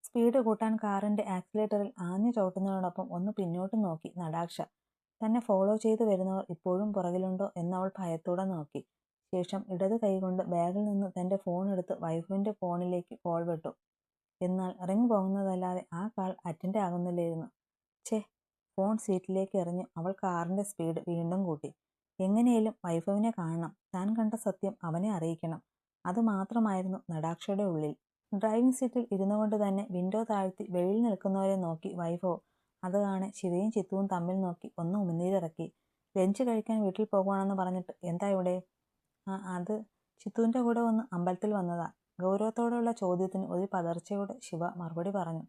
Speed കൂട്ടാൻ കാറിന്റെ ആക്സിലേറ്ററിൽ ആഞ്ഞു ചവിട്ടുന്നതിനോടൊപ്പം ഒന്ന് പിന്നോട്ട് നോക്കി നടാക്ഷ. തന്നെ ഫോളോ ചെയ്തു വരുന്നവർ ഇപ്പോഴും പുറകിലുണ്ടോ എന്നവൾ ഭയത്തോടെ നോക്കി. ശേഷം ഇടത് കൈകൊണ്ട് ബാഗിൽ നിന്ന് തന്റെ ഫോൺ എടുത്ത് വൈഫിന്റെ ഫോണിലേക്ക് കോൾ വിട്ടു. എന്നാൽ റിംഗ് പോകുന്നതല്ലാതെ ആ കാൾ അറ്റൻഡ് ആകുന്നില്ലായിരുന്നു. ഛേ! ഫോൺ സീറ്റിലേക്ക് എറിഞ്ഞു അവൾ കാറിന്റെ സ്പീഡ് വീണ്ടും കൂട്ടി. എങ്ങനെയും വൈഫവിനെ കാണണം. താൻ കണ്ട സത്യം അവനെ അറിയിക്കണം. അതുമാത്രമായിരുന്നു നടാക്ഷയുടെ ഉള്ളിൽ. ഡ്രൈവിംഗ് സീറ്റിൽ ഇരുന്നുകൊണ്ട് തന്നെ വിൻഡോ താഴ്ത്തി വെളിയിൽ നിൽക്കുന്നവരെ നോക്കി വൈഭവ്. അത് കാണെ ശിവയും ചിത്തുവും തമ്മിൽ നോക്കി ഒന്ന് ഉമിനീരിറക്കി. ലഞ്ച് കഴിക്കാൻ വീട്ടിൽ പോകുവാണെന്ന് പറഞ്ഞിട്ട് എന്താ ഇവിടെ? അത് ചിത്തുവിന്റെ കൂടെ ഒന്ന് അമ്പലത്തിൽ വന്നതാ. ഗൗരവത്തോടെയുള്ള ചോദ്യത്തിന് ഒരു പതർച്ചയോടെ ശിവ മറുപടി പറഞ്ഞു.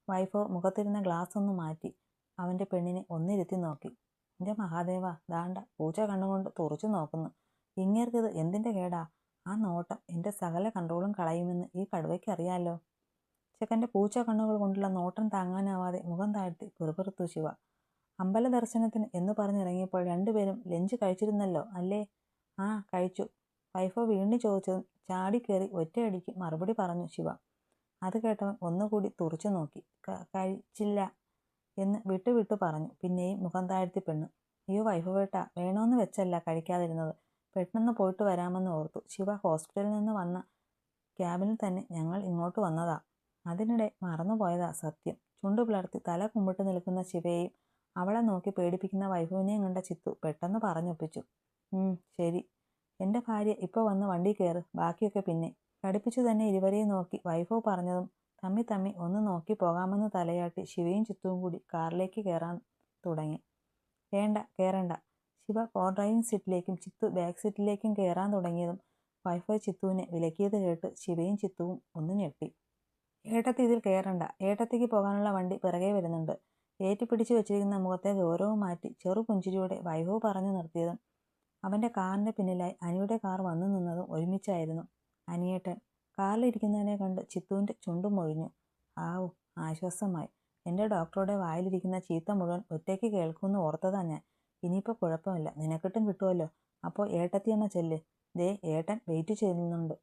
വൈഭവ് മുഖത്തിരുന്ന ഗ്ലാസ് ഒന്ന് മാറ്റി അവന്റെ പെണ്ണിനെ ഒന്നിരുത്തി നോക്കി. എന്റെ മഹാദേവ, ദാണ്ട പൂച്ച കണ്ണുകൊണ്ട് തുറച്ചു നോക്കുന്നു. ഇങ്ങേർക്കിത് എന്തിന്റെ കേടാ? ആ നോട്ടം എന്റെ സകല കൺട്രോളും കളയുമെന്ന് ഈ കടുവയ്ക്ക് അറിയാലോ. ചെക്കൻ്റെ പൂച്ച കണ്ണുകൾ കൊണ്ടുള്ള നോട്ടം താങ്ങാനാവാതെ മുഖം താഴ്ത്തി പിറുപിറുത്തു ശിവ. അമ്പല ദർശനത്തിന് എന്ന് പറഞ്ഞിറങ്ങിയപ്പോൾ രണ്ടുപേരും ലഞ്ച് കഴിച്ചിരുന്നല്ലോ അല്ലേ? ആ കഴിച്ചു. വൈഫവ് വീണ്ടും ചോദിച്ചതും ചാടിക്കേറി ഒറ്റയടിക്ക് മറുപടി പറഞ്ഞു ശിവ. അത് കേട്ടവൻ ഒന്നുകൂടി തുറച്ചു നോക്കി. കഴിച്ചില്ല എന്ന് വിട്ടു പറഞ്ഞു. പിന്നെയും മുഖം താഴ്ത്തി പെണ്ണു. അയ്യോ വൈഫവേട്ട, വേണോന്ന് വെച്ചല്ല കഴിക്കാതിരുന്നത്. പെട്ടെന്ന് പോയിട്ട് വരാമെന്ന് ഓർത്തു. ശിവ, ഹോസ്പിറ്റലിൽ നിന്ന് വന്ന ക്യാബിനിൽ തന്നെ ഞങ്ങൾ ഇങ്ങോട്ട് വന്നതാ. അതിനിടെ മറന്നുപോയതാ സത്യം. ചുണ്ടു പിളർത്തി തല കുമ്പിട്ട് നിൽക്കുന്ന ശിവയെയും അവളെ നോക്കി പേടിപ്പിക്കുന്ന വൈഭവിനെയും കണ്ട ചിത്തു പെട്ടെന്ന് പറഞ്ഞൊപ്പിച്ചു. ശരി. എൻ്റെ ഭാര്യ ഇപ്പോൾ വന്ന് വണ്ടി കയറ്, ബാക്കിയൊക്കെ പിന്നെ. കടുപ്പിച്ചു തന്നെ ഇരുവരെയും നോക്കി വൈഭവ് പറഞ്ഞതും തമ്മി ഒന്ന് നോക്കി പോകാമെന്ന് തലയാട്ടി ശിവയും ചിത്തുവും കൂടി കാറിലേക്ക് കയറാൻ തുടങ്ങി. വേണ്ട, കയറണ്ട. ശിവ കോ ഡ്രൈവിംഗ് സീറ്റിലേക്കും ചിത്തു ബാക്ക് സീറ്റിലേക്കും കയറാൻ തുടങ്ങിയതും വൈഫവ് ചിത്തുവിനെ വിലക്കിയത് കേട്ട് ശിവയും ചിത്തുവും ഒന്ന് ഞെട്ടി. ഏട്ടത്തി ഇതിൽ കയറണ്ട. ഏട്ടത്തിക്ക് പോകാനുള്ള വണ്ടി പിറകെ വരുന്നുണ്ട്. ഏറ്റിപ്പിടിച്ചു വെച്ചിരിക്കുന്ന മുഖത്തെ ഗൗരവം മാറ്റി ചെറുപുഞ്ചിരിയോടെ വൈഭവ് പറഞ്ഞു നിർത്തിയതും അവന്റെ കാറിന്റെ പിന്നിലായി അനിയുടെ കാർ വന്നു നിന്നതും ഒരുമിച്ചായിരുന്നു. അനിയേട്ടൻ. കാറിലിരിക്കുന്നതിനെ കണ്ട് ചിത്തുവിന്റെ ചുണ്ടും മൊഴിഞ്ഞു. ആവു, ആശ്വാസമായി. എൻ്റെ ഡോക്ടറുടെ വായിലിരിക്കുന്ന ചീത്ത മുഴുവൻ ഒറ്റയ്ക്ക് കേൾക്കുമെന്ന് ഓർത്തതാ ഞാൻ. ഇനിയിപ്പോൾ കുഴപ്പമില്ല, നിനക്കിട്ടും കിട്ടുമല്ലോ. അപ്പോൾ ഏട്ടത്തിയമ്മ ചെല്ല്. ദേ ഏട്ടൻ വെയിറ്റ് ചെയ്യുന്നുണ്ട്.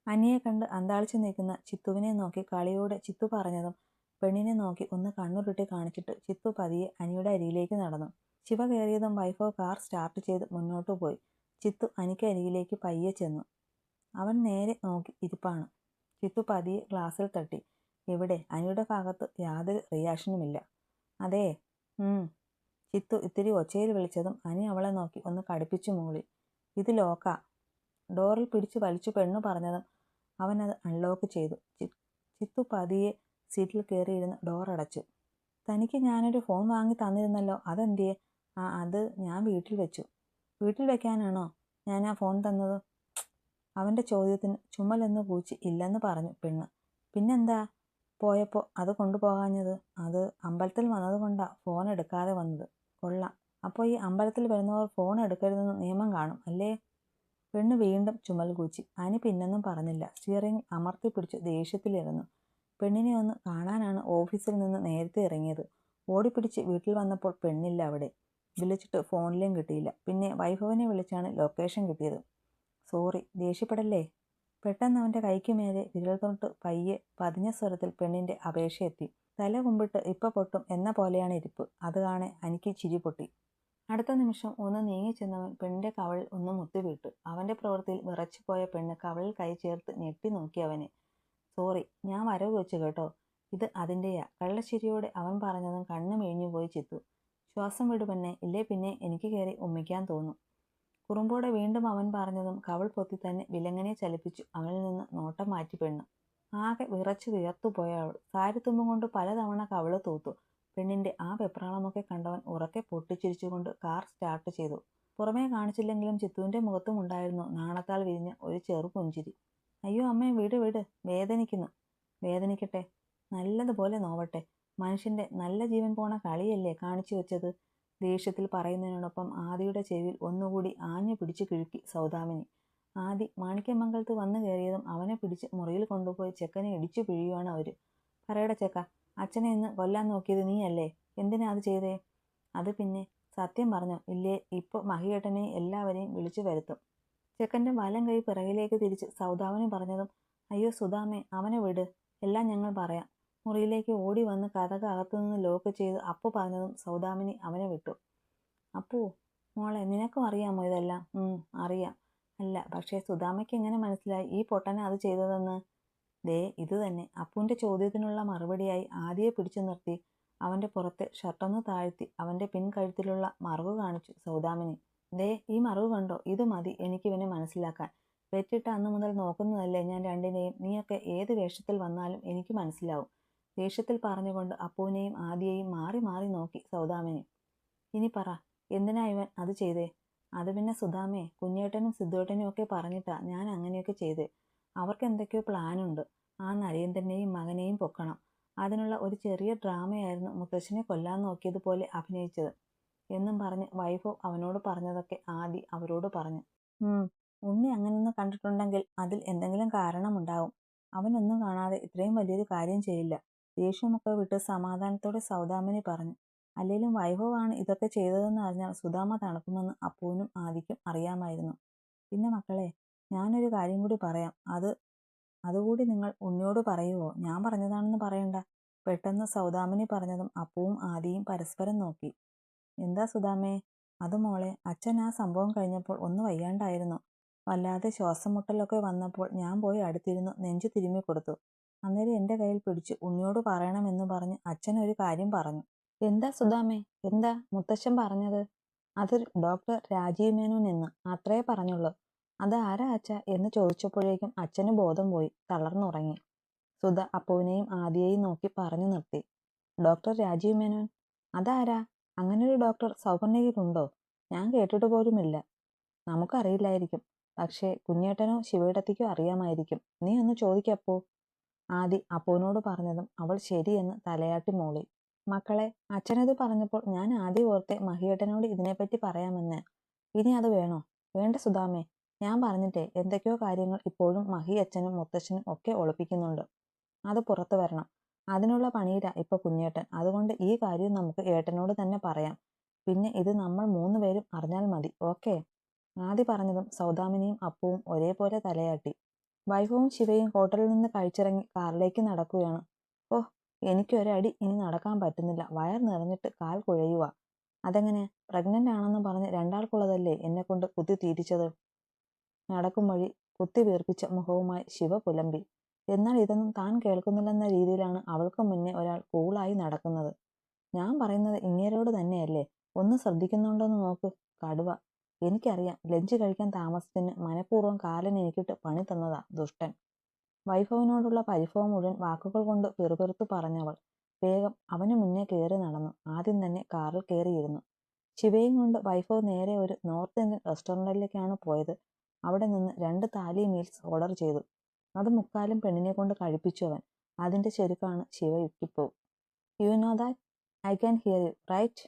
അനിയെ കണ്ട് അന്താളിച്ചു നിൽക്കുന്ന ചിത്തുവിനെ നോക്കി കളിയോടെ ചിത്തു പറഞ്ഞതും പെണ്ണിനെ നോക്കി ഒന്ന് കണ്ണുരുട്ടി കാണിച്ചിട്ട് ചിത്തു പതിയെ അനിയുടെ അരികിലേക്ക് നടന്നു. ശിവ കയറിയതും വൈഭവ് കാർ സ്റ്റാർട്ട് ചെയ്ത് മുന്നോട്ടു പോയി. ചിത്തു അനിക്ക് അരികിലേക്ക് പയ്യെ ചെന്നു. അവൻ നേരെ നോക്കി ഇരിപ്പാണ്. ചിത്തു പതിയെ ഗ്ലാസ്സിൽ തട്ടി. എവിടെ? അനിയുടെ ഭാഗത്ത് യാതൊരു റിയാക്ഷനുമില്ല. അതേ. ചിത്തു ഇത്തിരി ഒച്ചയിൽ വിളിച്ചതും അനി അവളെ നോക്കി ഒന്ന് കടുപ്പിച്ചു മൂളി. ഇത് ലോക്കാ. ഡോറിൽ പിടിച്ചു വലിച്ചു പെണ്ണു പറഞ്ഞതും അവനത് അൺലോക്ക് ചെയ്തു. ചിത്തു പതിയെ സീറ്റിൽ കയറിയിരുന്ന് ഡോർ അടച്ചു. തനിക്ക് ഞാനൊരു ഫോൺ വാങ്ങി തന്നിരുന്നല്ലോ, അതെന്തിയെ? അത് ഞാൻ വീട്ടിൽ വെച്ചു. വീട്ടിൽ വെക്കാനാണോ ഞാൻ ആ ഫോൺ തന്നത്? അവന്റെ ചോദ്യത്തിന് ചുമലെന്ന് പൂച്ചി ഇല്ലെന്ന് പറഞ്ഞു പെണ്ണ്. പിന്നെന്താ പോയപ്പോൾ അത് കൊണ്ടുപോകാഞ്ഞത്? അത് അമ്പലത്തിൽ വന്നതുകൊണ്ടാ ഫോൺ എടുക്കാതെ വന്നത്. കൊള്ളാം. അപ്പോൾ ഈ അമ്പലത്തിൽ വരുന്നവർ ഫോൺ എടുക്കരുതെന്ന് നിയമം കാണും അല്ലേ? പെണ്ണ് വീണ്ടും ചുമൽ കൂച്ചി. അനി പിന്നൊന്നും പറഞ്ഞില്ല. സ്റ്റിയറിംഗ് അമർത്തി പിടിച്ചു ദേഷ്യത്തിലിരുന്നു. പെണ്ണിനെ ഒന്ന് കാണാനാണ് ഓഫീസിൽ നിന്ന് നേരത്തെ ഇറങ്ങിയത്. ഓടിപ്പിടിച്ച് വീട്ടിൽ വന്നപ്പോൾ പെണ്ണില്ല അവിടെ. വിളിച്ചിട്ട് ഫോണിലും കിട്ടിയില്ല. പിന്നെ വൈഭവനെ വിളിച്ചാണ് ലൊക്കേഷൻ കിട്ടിയത്. സോറി, ദേഷ്യപ്പെടല്ലേ. പെട്ടെന്ന് അവൻ്റെ കൈക്ക് മേലെ വിരൽ തൊട്ട് പയ്യെ പതിഞ്ഞ സ്വരത്തിൽ പെണ്ണിൻ്റെ അപേക്ഷയെത്തി. തല കുമ്പിട്ട് ഇപ്പം പൊട്ടും എന്ന പോലെയാണ് ഇരിപ്പ്. അത് കാണെ അനിക്ക് ചിരി പൊട്ടി. അടുത്ത നിമിഷം ഒന്ന് നീങ്ങിച്ചെന്നവൻ പെണ്ണിന്റെ കവളിൽ ഒന്ന് മുത്തിവിട്ടു. അവന്റെ പ്രവൃത്തിയിൽ വിറച്ചുപോയ പെണ്ണ് കവളിൽ കൈ ചേർത്ത് ഞെട്ടി നോക്കി അവനെ. സോറി, ഞാൻ വരവ് വെച്ചു കേട്ടോ. ഇത് അതിൻ്റെയാ. കള്ളശ്ശേരിയോടെ അവൻ പറഞ്ഞതും കണ്ണു മേഞ്ഞുപോയി ചിത്തു. ശ്വാസം വിടു പെണ്ണെ, ഇല്ലേ പിന്നെ എനിക്ക് കയറി ഉമ്മിക്കാൻ തോന്നും. കുറുമ്പോടെ വീണ്ടും അവൻ പറഞ്ഞതും കവൾ പൊത്തി തന്നെ വിലങ്ങനെ ചലിപ്പിച്ചു അവനിൽ നിന്ന് നോട്ടം മാറ്റി പെണ്ണ്. ആകെ വിറച്ചു വിയർത്തുപോയ അവൾ സാരിത്തുമ്പും കൊണ്ട് പലതവണ കവള് തൂത്തു. പെണ്ണിന്റെ ആ വെപ്രാളമൊക്കെ കണ്ടവൻ ഉറക്കെ പൊട്ടിച്ചിരിച്ചുകൊണ്ട് കാർ സ്റ്റാർട്ട് ചെയ്തു. പുറമേ കാണിച്ചില്ലെങ്കിലും ചിത്തുവിന്റെ മുഖത്തും ഉണ്ടായിരുന്നു നാണത്താൽ വിരിഞ്ഞ ഒരു ചെറു പുഞ്ചിരി. അയ്യോ അമ്മേ, വിട് വിട്, വേദനിക്കുന്നു. വേദനിക്കട്ടെ, നല്ലതുപോലെ നോവട്ടെ. മനുഷ്യന്റെ നല്ല ജീവൻ പോണ കളിയല്ലേ കാണിച്ചു വെച്ചത്. ദേഷ്യത്തിൽ പറയുന്നതിനോടൊപ്പം ആദിയുടെ ചെവിയിൽ ഒന്നുകൂടി ആഞ്ഞു പിടിച്ചു കിഴുക്കി സൗദാമിനി. ആദി മാണിക്യമംഗലത്ത് വന്നു കയറിയതും അവനെ പിടിച്ച് മുറിയിൽ കൊണ്ടുപോയി ചെക്കനെ ഇടിച്ചു പിഴിയുവാണ് അവര്. പറയട ചെക്ക, അച്ഛനെ ഇന്ന് കൊല്ലാൻ നോക്കിയത് നീയല്ലേ? എന്തിനാ അത് ചെയ്തേ? അത് പിന്നെ സത്യം പറഞ്ഞോ ഇല്ലേ? ഇപ്പോൾ മഹിയേട്ടനെയും എല്ലാവരെയും വിളിച്ചു വരുത്തും. ചെക്കൻ്റെ വലം കൈ പിറകിലേക്ക് തിരിച്ച് സൗദാമിനി പറഞ്ഞതും അയ്യോ സുധാമേ, അവനെ വിട്, എല്ലാം ഞങ്ങൾ പറയാം. മുറിയിലേക്ക് ഓടി വന്ന് കതക് അകത്തുനിന്ന് ലോക്ക് ചെയ്ത് അപ്പു പറഞ്ഞതും സൗദാമിനി അവനെ വിട്ടു. അപ്പു, മോളെ, നിനക്കും അറിയാമോ ഇതെല്ലാം? അറിയാം. അല്ല, പക്ഷേ സുധാമയ്ക്ക് എങ്ങനെ മനസ്സിലായി ഈ പൊട്ടനെ അത് ചെയ്തതെന്ന്? ദേ ഇത് തന്നെ. അപ്പുവിൻ്റെ ചോദ്യത്തിനുള്ള മറുപടിയായി ആദിയെ പിടിച്ചു നിർത്തി അവൻ്റെ പുറത്തെ ഷർട്ടൊന്ന് താഴ്ത്തി അവൻ്റെ പിൻകഴുത്തിലുള്ള മറവ് കാണിച്ചു സൗദാമിനി. ദേ ഈ മറവ് കണ്ടോ? ഇത് മതി എനിക്കിവനെ മനസ്സിലാക്കാൻ. പെറ്റിട്ട അന്ന് മുതൽ നോക്കുന്നതല്ലേ ഞാൻ രണ്ടിനെയും. നീയൊക്കെ ഏത് വേഷത്തിൽ വന്നാലും എനിക്ക് മനസ്സിലാവും. ദേഷ്യത്തിൽ പറഞ്ഞുകൊണ്ട് അപ്പുവിനെയും ആദിയെയും മാറി മാറി നോക്കി സൗദാമിനി. ഇനി പറ, എന്തിനാ ഇവൻ അത് ചെയ്തേ? അത് പിന്നെ സുധാമേ, കുഞ്ഞേട്ടനും സിദ്ധുവേട്ടനും ഒക്കെ പറഞ്ഞിട്ടാ ഞാൻ അങ്ങനെയൊക്കെ ചെയ്തേ. അവർക്ക് എന്തൊക്കെയോ പ്ലാനുണ്ട്. ആ നരേന്ദ്രനെയും മകനെയും പൊക്കണം. അതിനുള്ള ഒരു ചെറിയ ഡ്രാമയായിരുന്നു മുത്തശ്ശനെ കൊല്ലാൻ നോക്കിയതുപോലെ അഭിനയിച്ചത് എന്നും പറഞ്ഞ് വൈഭവ് അവനോട് പറഞ്ഞതൊക്കെ ആദി അവരോട് പറഞ്ഞു. ഉണ്ണി അങ്ങനെയൊന്ന് കണ്ടിട്ടുണ്ടെങ്കിൽ അതിൽ എന്തെങ്കിലും കാരണമുണ്ടാവും. അവനൊന്നും കാണാതെ ഇത്രയും വലിയൊരു കാര്യം ചെയ്യില്ല. ദേഷ്യമൊക്കെ വിട്ട് സമാധാനത്തോടെ സൗദാമിനി പറഞ്ഞു. അല്ലെങ്കിലും വൈഭവാണ് ഇതൊക്കെ ചെയ്തതെന്ന് അറിഞ്ഞാൽ സുധാമ തണുക്കുമെന്ന് അപ്പുവിനും ആദിക്കും അറിയാമായിരുന്നു. പിന്നെ മക്കളെ, ഞാനൊരു കാര്യം കൂടി പറയാം. അതുകൂടി നിങ്ങൾ ഉണ്ണിയോട് പറയുവോ? ഞാൻ പറഞ്ഞതാണെന്ന് പറയണ്ട. പെട്ടെന്ന് സൗദാമിനി പറഞ്ഞതും അപ്പുവും ആദിയും പരസ്പരം നോക്കി. എന്താ സുധാമേ? അത് മോളെ, അച്ഛൻ ആ സംഭവം കഴിഞ്ഞപ്പോൾ ഒന്ന് വയ്യാണ്ടായിരുന്നു. വല്ലാതെ ശ്വാസം മുട്ടലൊക്കെ വന്നപ്പോൾ ഞാൻ പോയി അടുത്തിരുന്ന് നെഞ്ചു തിരുമ്മി കൊടുത്തു. അന്നേരം എൻ്റെ കയ്യിൽ പിടിച്ച് ഉണ്ണിയോട് പറയണമെന്ന് പറഞ്ഞ് അച്ഛൻ ഒരു കാര്യം പറഞ്ഞു. എന്താ സുധാമേ? എന്താ മുത്തശ്ശൻ പറഞ്ഞത്? അത് ഡോക്ടർ രാജീവ് മേനോൻ എന്ന് അത്രേ പറഞ്ഞുള്ളൂ. അത് ആരാ അച്ഛ എന്ന് ചോദിച്ചപ്പോഴേക്കും അച്ഛന് ബോധം പോയി തളർന്നുറങ്ങി. സുധ അപ്പുവിനെയും ആദിയെയും നോക്കി പറഞ്ഞു നിർത്തി. ഡോക്ടർ രാജീവ് മേനോൻ? അതാരാ? അങ്ങനൊരു ഡോക്ടർ സൗപർണികയിലുണ്ടോ? ഞാൻ കേട്ടിട്ട് പോലുമില്ല. നമുക്കറിയില്ലായിരിക്കും. പക്ഷേ കുഞ്ഞേട്ടനോ ശിവേടത്തിക്കോ അറിയാമായിരിക്കും. നീ ഒന്ന് ചോദിക്കപ്പോ. ആദി അപ്പുവിനോട് പറഞ്ഞതും അവൾ ശരിയെന്ന് തലയാട്ടി മൂളി. മക്കളെ, അച്ഛനത് പറഞ്ഞപ്പോൾ ഞാൻ ആദ്യം ഓർത്തെ മഹിയേട്ടനോട് ഇതിനെപ്പറ്റി പറയാമെന്ന്. ഇനി അത് വേണോ? വേണ്ട സുധാമേ. ഞാൻ പറഞ്ഞിട്ടേ, എന്തൊക്കെയോ കാര്യങ്ങൾ ഇപ്പോഴും മഹി അച്ഛനും മുത്തശ്ശനും ഒക്കെ ഒളിപ്പിക്കുന്നുണ്ട്. അത് പുറത്തു വരണം. അതിനുള്ള പണിയിലാ ഇപ്പൊ കുഞ്ഞേട്ടൻ. അതുകൊണ്ട് ഈ കാര്യം നമുക്ക് ഏട്ടനോട് തന്നെ പറയാം. പിന്നെ ഇത് നമ്മൾ 3 പേരും അറിഞ്ഞാൽ മതി. ഓക്കേ? ആദി പറഞ്ഞതും സൗദാമിനിയും അപ്പുവും ഒരേപോലെ തലയാട്ടി. വൈഭവും ശിവയും ഹോട്ടലിൽ നിന്ന് കഴിച്ചിറങ്ങി കാറിലേക്ക് നടക്കുകയാണ്. ഓഹ്, എനിക്കൊരടി ഇനി നടക്കാൻ പറ്റുന്നില്ല. വയർ നിറഞ്ഞിട്ട് കാൽ കുഴയുക. അതെങ്ങനെ? പ്രഗ്നന്റ് ആണെന്ന് പറഞ്ഞ് രണ്ടാൾക്കുള്ളതല്ലേ എന്നെ കൊണ്ട് കുത്തി തീറ്റിച്ചത്. നടക്കും വഴി കുത്തി വീർപ്പിച്ച മുഖവുമായി ശിവ പുലമ്പി. എന്നാൽ ഇതൊന്നും താൻ കേൾക്കുന്നില്ലെന്ന രീതിയിലാണ് അവൾക്ക് മുന്നേ ഒരാൾ കൂളായി നടക്കുന്നത്. ഞാൻ പറയുന്നത് ഇങ്ങേരോട് തന്നെയല്ലേ? ഒന്ന് ശ്രദ്ധിക്കുന്നുണ്ടോന്ന് നോക്ക്. കടുവ. എനിക്കറിയാം, ലഞ്ച് കഴിക്കാൻ താമസത്തിന് മനഃപൂർവ്വം കാലൻ എനിക്കിട്ട് പണി തന്നതാ ദുഷ്ടൻ. വൈഭവനോടുള്ള പരിഭവം മുഴുവൻ വാക്കുകൾ കൊണ്ട് പിറുപിറുത്തു പറഞ്ഞവൾ വേഗം അവനു മുന്നേ കയറി നടന്നു. ആദ്യം തന്നെ കാറിൽ കയറിയിരുന്നു. ശിവയും കൊണ്ട് വൈഭവ് നേരെ ഒരു നോർത്ത് ഇന്ത്യൻ റെസ്റ്റോറൻറ്റിലേക്കാണ് പോയത്. അവിടെ നിന്ന് 2 താലി മീൽസ് ഓർഡർ ചെയ്തു. അത് മുക്കാലും പെണ്ണിനെ കൊണ്ട് കഴിപ്പിച്ചു അവൻ. അതിൻ്റെ ചെരുക്കാണ് ശിവ ഇട്ടിപ്പോ. You know that I can hear you right?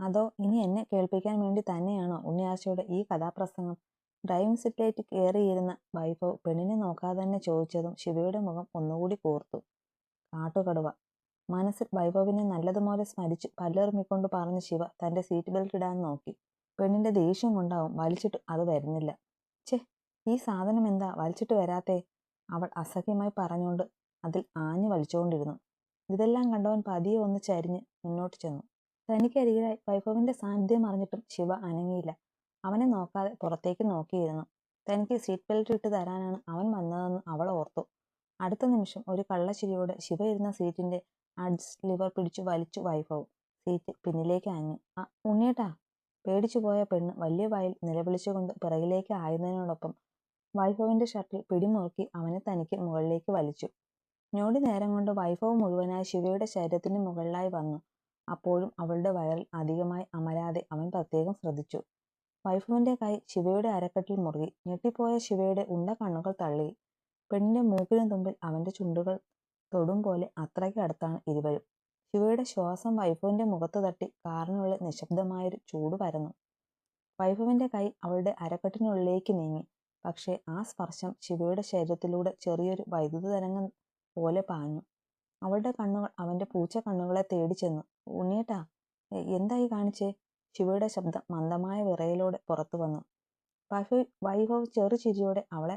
അതോ ഇനി എന്നെ കേൾപ്പിക്കാൻ വേണ്ടി തന്നെയാണോ ഉണ്ണിയാശയുടെ ഈ കഥാപ്രസംഗം? ഡ്രൈവിംഗ് സീറ്റിലേക്ക് കയറിയിരുന്ന വൈഭവ് പെണ്ണിനെ നോക്കാതെ തന്നെ ചോദിച്ചതും ശിവയുടെ മുഖം ഒന്നുകൂടി കൂർത്തു. കാട്ടുകടുവ. മനസ്സിൽ വൈഭവിനെ നല്ലതുപോലെ സ്മരിച്ച് പല്ലെറുമിക്കൊണ്ട് പറഞ്ഞ ശിവ തൻ്റെ സീറ്റ് ബെൽറ്റ് ഇടാൻ നോക്കി. പെണ്ണിന്റെ ദേഷ്യം കൊണ്ടാവും വലിച്ചിട്ട് അത് വരുന്നില്ല. ഛേ, ഈ സാധനം എന്താ വലിച്ചിട്ട് വരാത്തേ? അവൾ അസഹ്യമായി പറഞ്ഞുകൊണ്ട് അതിൽ ആഞ്ഞു വലിച്ചുകൊണ്ടിരുന്നു. ഇതെല്ലാം കണ്ടവൻ പതിയെ ഒന്ന് ചരിഞ്ഞ് മുന്നോട്ട് ചെന്നു. തനിക്കരികിലായി വൈഭവിന്റെ സാന്നിധ്യം അറിഞ്ഞിട്ടും ശിവ അനങ്ങിയില്ല. അവനെ നോക്കാതെ പുറത്തേക്ക് നോക്കിയിരുന്നു. തനിക്ക് സീറ്റ് ബെൽറ്റ് ഇട്ട് തരാനാണ് അവൻ വന്നതെന്ന് അവൾ ഓർത്തു. അടുത്ത നിമിഷം ഒരു കള്ളച്ചിരിയോടെ ശിവ ഇരുന്ന സീറ്റിന്റെ അഡ്ജസ്റ്റ് ലിവർ പിടിച്ചു വലിച്ചു വൈഭവ്. സീറ്റ് പിന്നിലേക്ക് ആഞ്ഞു. ഉണ്ണിയേട്ടാ! പേടിച്ചു പോയ പെണ്ണ് വലിയ വായിൽ നിലവിളിച്ചുകൊണ്ട് പിറകിലേക്ക് ആയുന്നതിനോടൊപ്പം വൈഭവിന്റെ ഷർട്ടിൽ പിടിമുറുക്കി അവനെ തനിക്ക് മുകളിലേക്ക് വലിച്ചു. ഞൊടി നേരം കൊണ്ട് വൈഭവ് മുഴുവനായി ശിവയുടെ ശരീരത്തിന് മുകളിലായി വന്നു. അപ്പോഴും അവളുടെ വയറിൽ അധികമായി അമരാതെ അവൻ പ്രത്യേകം ശ്രദ്ധിച്ചു. വൈഭവിന്റെ കൈ ശിവയുടെ അരക്കെട്ടിൽ മുറുകി. ഞെട്ടിപ്പോയ ശിവയുടെ ഉണ്ട കണ്ണുകൾ തള്ളി. പെണ്ണിന്റെ മൂക്കിന് തുമ്പിൽ അവന്റെ ചുണ്ടുകൾ തൊടും പോലെ അത്രയ്ക്ക് അടുത്താണ് ഇരുവരും. ശിവയുടെ ശ്വാസം വൈഭവിന്റെ മുഖത്ത് തട്ടി കാറിനുള്ളിൽ നിശബ്ദമായൊരു ചൂട് പരന്നു. വൈഭവിന്റെ കൈ അവളുടെ അരക്കെട്ടിനുള്ളിലേക്ക് നീങ്ങി. പക്ഷേ ആ സ്പർശം ശിവയുടെ ശരീരത്തിലൂടെ ചെറിയൊരു വൈദ്യുത തരംഗം പോലെ പാഞ്ഞു. അവളുടെ കണ്ണുകൾ അവന്റെ പൂച്ച കണ്ണുകളെ തേടി ചെന്നു. ഉണ്ണിയേട്ടാ, എന്തായി കാണിച്ചേ? ശിവയുടെ ശബ്ദം മന്ദമായ വിറയലോടെ പുറത്തു വന്നു. വൈഭവ് ചെറു ചിരിയോടെ അവളെ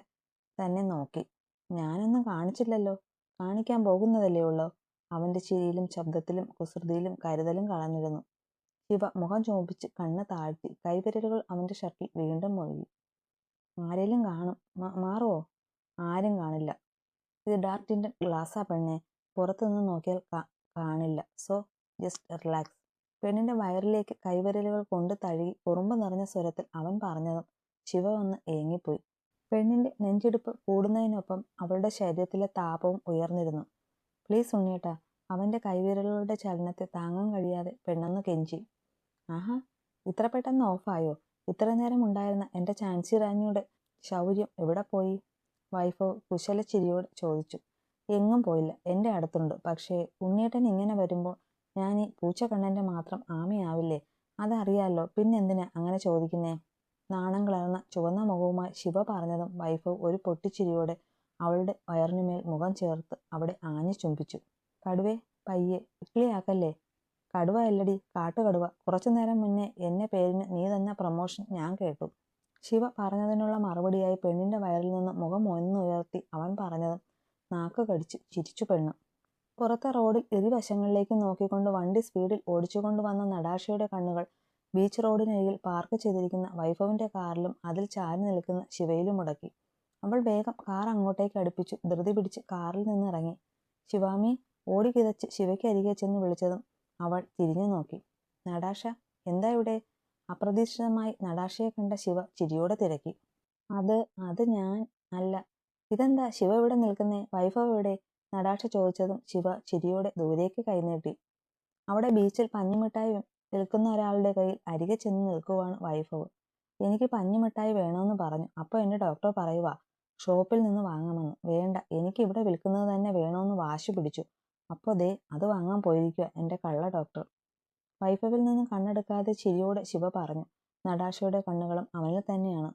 തന്നെ നോക്കി. ഞാനൊന്നും കാണിച്ചില്ലല്ലോ. കാണിക്കാൻ പോകുന്നതല്ലേ ഉള്ളൂ. അവന്റെ ചിരിയിലും ശബ്ദത്തിലും കുസൃതിയിലും കരുതലും കളഞ്ഞിരുന്നു. ശിവ മുഖം ചുവപ്പിച്ച് കണ്ണ് താഴ്ത്തി. കൈവിരലുകൾ അവന്റെ ഷർട്ടിൽ വീണ്ടും മുഴുകി. ആരേലും കാണും. മാറുവോ? ആരും കാണില്ല. ഇത് ഡാർക്ക് ടിൻറ്റഡ് ഗ്ലാസ്സാ പെണ്ണെ. പുറത്തുനിന്ന് നോക്കിയാൽ കാണില്ല. So just relax. പെണ്ണിന്റെ വയറിലേക്ക് കൈവിരലുകൾ കൊണ്ട് തഴുകി കുറുമ്പ് നിറഞ്ഞ സ്വരത്തിൽ അവൻ പറഞ്ഞതും ശിവ ഒന്ന് ഏങ്ങിപ്പോയി. പെണ്ണിന്റെ നെഞ്ചിടിപ്പ് കൂടുന്നതിനൊപ്പം അവളുടെ ശരീരത്തിലെ താപവും ഉയർന്നിരുന്നു. പ്ലീസ് ഉണ്ണിയേട്ടാ. അവന്റെ കൈവിരലുകളുടെ ചലനത്തെ താങ്ങാൻ കഴിയാതെ പെണ്ണൊന്ന് കെഞ്ചി. ആഹാ, ഇത്ര പെട്ടെന്ന് ഓഫായോ? ഇത്ര നേരം ഉണ്ടായിരുന്ന എന്റെ ചാൻസി റാണിയുടെ ശൗര്യം എവിടെ പോയി? വൈഭവ് കുശലച്ചിരിയോട് ചോദിച്ചു. എങ്ങും പോയില്ല, എന്റെ അടുത്തുണ്ട്. പക്ഷേ ഉണ്ണിയേട്ടൻ ഇങ്ങനെ വരുമ്പോൾ ഞാൻ ഈ പൂച്ചക്കണ്ണന്റെ മാത്രം ആമയാവില്ലേ? അതറിയാലോ. പിന്നെന്തിനാ അങ്ങനെ ചോദിക്കുന്നേ? നാണം കലർന്ന ചുവന്ന മുഖവുമായി ശിവ പറഞ്ഞതും വൈഭവ് ഒരു പൊട്ടിച്ചിരിയോടെ അവളുടെ വയറിനുമേൽ മുഖം ചേർത്ത് അവിടെ ആഞ്ഞു ചുംബിച്ചു. കടുവേ, പയ്യെ, ഇക്ലിയാക്കല്ലേ. കടുവ അല്ലടി, കാട്ടുകടുവ. കുറച്ചു നേരം മുന്നേ എന്നെ പേരിന് നീ തന്ന പ്രമോഷൻ ഞാൻ കേട്ടു. ശിവ പറഞ്ഞതിനുള്ള മറുപടിയായി പെണ്ണിന്റെ വയറിൽ നിന്ന് മുഖം ഒന്നുയർത്തി അവൻ പറഞ്ഞതും നാക്ക് കടിച്ച് ചിരിച്ചു പെണ്ണ്. പുറത്തെ റോഡിൽ ഇരുവശങ്ങളിലേക്ക് നോക്കിക്കൊണ്ട് വണ്ടി സ്പീഡിൽ ഓടിച്ചുകൊണ്ടുവന്ന നടാഷയുടെ കണ്ണുകൾ ബീച്ച് റോഡിനരികിൽ പാർക്ക് ചെയ്തിരിക്കുന്ന വൈഭവിന്റെ കാറിലും അതിൽ ചാരി നിൽക്കുന്ന ശിവയിലും മുടക്കി. അവൾ വേഗം കാർ അങ്ങോട്ടേക്ക് അടുപ്പിച്ചു ധൃതി പിടിച്ച് കാറിൽ നിന്നിറങ്ങി. ശിവാമി. ഓടി കിതച്ച് ശിവയ്ക്കരികെ ചെന്ന് വിളിച്ചതും അവൾ തിരിഞ്ഞു നോക്കി. നടാഷ, എന്താ ഇവിടെ? അപ്രതീക്ഷിതമായി നടാഷയെ കണ്ട ശിവ ചിരിയോടെ തിരക്കി. അത് ഞാൻ അല്ല. ഇതെന്താ ശിവ ഇവിടെ നിൽക്കുന്നേ? വൈഭവ് എവിടെ? നടാഷ ചോദിച്ചതും ശിവ ചിരിയോടെ ദൂരേക്ക് കൈനീട്ടി. അവിടെ ബീച്ചിൽ പഞ്ഞിമിഠായി വിൽക്കുന്ന ഒരാളുടെ കയ്യിൽ അരികെ ചെന്ന് നിൽക്കുവാണ് വൈഭവ്. എനിക്ക് പഞ്ഞിമിഠായി വേണമെന്ന് പറഞ്ഞു. അപ്പോൾ എൻ്റെ ഡോക്ടർ പറയുവാ ഷോപ്പിൽ നിന്ന് വാങ്ങാമെന്ന്. വേണ്ട, എനിക്ക് ഇവിടെ വിൽക്കുന്നത് തന്നെ വേണമെന്ന് വാശി പിടിച്ചു. അപ്പോൾ ദേ അത് വാങ്ങാൻ പോയിരിക്കുക എൻ്റെ കള്ള ഡോക്ടർ. വൈഭവിൽ നിന്നും കണ്ണെടുക്കാതെ ചിരിയോടെ ശിവ പറഞ്ഞു. നടാഷയുടെ കണ്ണുകളും അവനിൽ തന്നെയാണ്.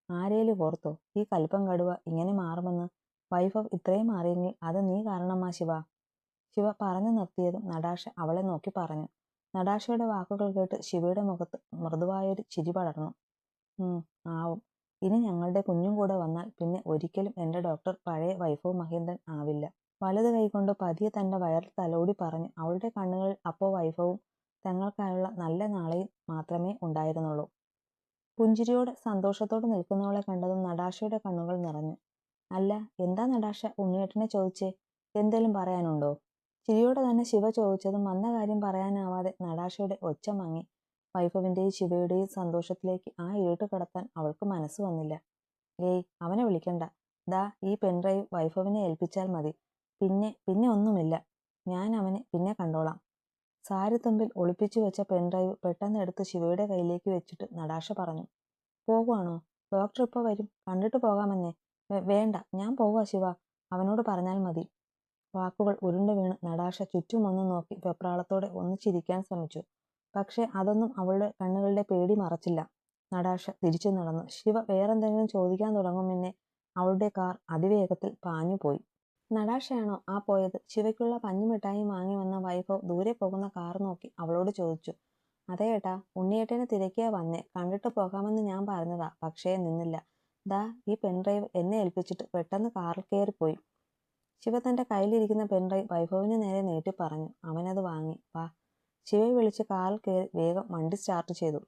ആരേലും ഓർത്തോ ഈ കൽപ്പം കടുവ ഇങ്ങനെ മാറുമെന്ന്? വൈഭവ് ഇത്രയും മാറിയെങ്കിൽ അത് നീ കാരണമാ ശിവ. ശിവ പറഞ്ഞു നിർത്തിയതും നടാഷ അവളെ നോക്കി പറഞ്ഞു. നടാഷയുടെ വാക്കുകൾ കേട്ട് ശിവയുടെ മുഖത്ത് മൃദുവായൊരു ചിരി പടർന്നു. ആവും. ഇനി ഞങ്ങളുടെ കുഞ്ഞും കൂടെ വന്നാൽ പിന്നെ ഒരിക്കലും എൻ്റെ ഡോക്ടർ പഴയ വൈഭവ് മഹേന്ദ്രൻ ആവില്ല. വലത് കൈകൊണ്ട് പതിയെ തൻ്റെ വയറിൽ തലോടി പറഞ്ഞു. അവളുടെ കണ്ണുകളിൽ അപ്പോൾ വൈഭവും തങ്ങൾക്കായുള്ള നല്ല നാളെയും മാത്രമേ ഉണ്ടായിരുന്നുള്ളൂ. പുഞ്ചിരിയോടെ സന്തോഷത്തോടെ നിൽക്കുന്നവളെ കണ്ടതും നടാഷയുടെ കണ്ണുകൾ നിറഞ്ഞു. അല്ല, എന്താ നടാഷ ഉണ്ണിയേട്ടനെ ചോദിച്ചേ? എന്തേലും പറയാനുണ്ടോ? ചിരിയോടെ തന്നെ ശിവ ചോദിച്ചതും വന്ന കാര്യം പറയാനാവാതെ നടാഷയുടെ ഒച്ച മങ്ങി. വൈഭവിന്റെയും ശിവയുടെയും സന്തോഷത്തിലേക്ക് ആ ഇരുട്ട് കടത്താൻ അവൾക്ക് മനസ്സ് വന്നില്ല. ഏയ്, അവനെ വിളിക്കണ്ട. ദാ ഈ പെൻഡ്രൈവ് വൈഭവിനെ ഏൽപ്പിച്ചാൽ മതി. പിന്നെ ഒന്നുമില്ല. ഞാൻ അവനെ പിന്നെ കണ്ടോളാം. സാരിത്തുമ്പിൽ ഒളിപ്പിച്ചു വെച്ച പെൻഡ്രൈവ് പെട്ടെന്ന് എടുത്ത് ശിവയുടെ കയ്യിലേക്ക് വെച്ചിട്ട് നടാഷ പറഞ്ഞു. പോകുവാണോ? ഡോക്ടർ ഇപ്പോൾ വരും. കണ്ടിട്ട് പോകാമെന്നേ. വേണ്ട, ഞാൻ പോവാ ശിവ. അവനോട് പറഞ്ഞാൽ മതി. വാക്കുകൾ ഉരുണ്ടു വീണ് നടാഷ ചുറ്റുമൊന്ന് നോക്കി വെപ്രാളത്തോടെ ഒന്ന് ചിരിക്കാൻ ശ്രമിച്ചു. പക്ഷെ അതൊന്നും അവളുടെ കണ്ണുകളുടെ പേടി മറച്ചില്ല. നടാഷ തിരിച്ചു നടന്നു. ശിവ വേറെന്തെങ്കിലും ചോദിക്കാൻ തുടങ്ങും മുന്നേ അവളുടെ കാർ അതിവേഗത്തിൽ പാഞ്ഞുപോയി. നടാഷയാണോ ആ പോയത്? ശിവയ്ക്കുള്ള പഞ്ഞിമിഠായി വാങ്ങി വന്ന വൈഭവ് ദൂരെ പോകുന്ന കാർ നോക്കി അവളോട് ചോദിച്ചു. അതേ ഏട്ടാ, ഉണ്ണിയേട്ടനെ തിരക്കിയാ വന്നേ. കണ്ടിട്ട് പോകാമെന്ന് ഞാൻ പറഞ്ഞതാ, പക്ഷേ നിന്നില്ല. ദാ ഈ പെൻഡ്രൈവ് എന്നെ ഏൽപ്പിച്ചിട്ട് പെട്ടെന്ന് കാറിൽ കയറിപ്പോയി. ശിവ തൻ്റെ കയ്യിലിരിക്കുന്ന പെൻഡ്രൈവ് വൈഭവിന് നേരെ നീട്ടി പറഞ്ഞു. അവനത് വാങ്ങി. വാ. ശിവയെ വിളിച്ച് കാറിൽ കയറി വേഗം വണ്ടി സ്റ്റാർട്ട് ചെയ്തു.